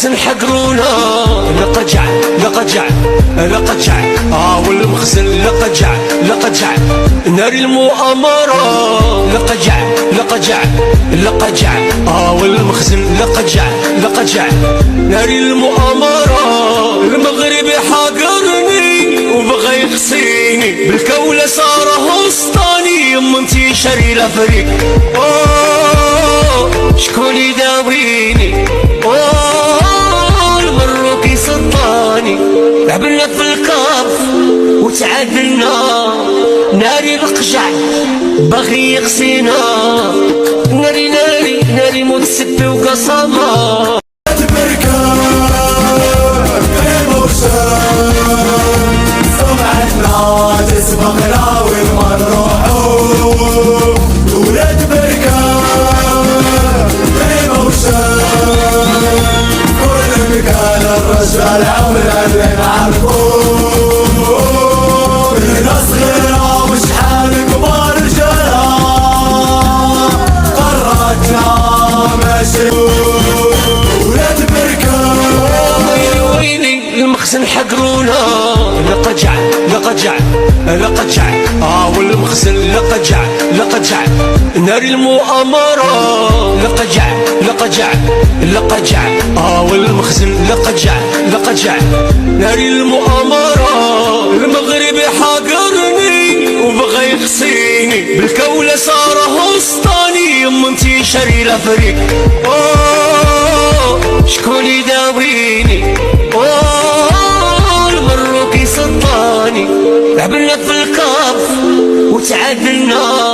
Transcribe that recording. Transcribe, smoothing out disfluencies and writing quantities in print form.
المخزن حقرونا لقجع لقجع لقجع والمخزن لقجع لقجع نار المؤامرة لقجع لقجع لقجع والمخزن لقجع لقجع نار المؤامرة المغربي حاقرني وبغى يخصيني بالكولة صار هسطاني يمنتي شري الافريق شكون يداويني المروكي سلطاني لعبنا في الكاف وتعادلنا ناري القجع باغي يقسينا ناري ناري ناري موت سبي وقصامة تسبقنا وين ما نروحو ولاد بركان بموشان كل مكان الرجال عمرنا اللي نعرفو ناس صغيرة وشحال كبار رجالة قراتنا ماشي ولاد بركان ويلي المخزن حقرونا لقجع لقجع لقجع والمخزن لقجع لقجع نار المؤامرة لقجع لقجع لقجع والمخزن لقجع لقجع نار المؤامرة المغربي حاقرني وبغى يخصيني بالكولة صار هسطاني يمنتي شري الافريق شكون يداويني المروكي سلطاني لعبنا في الكاف وتعادلنا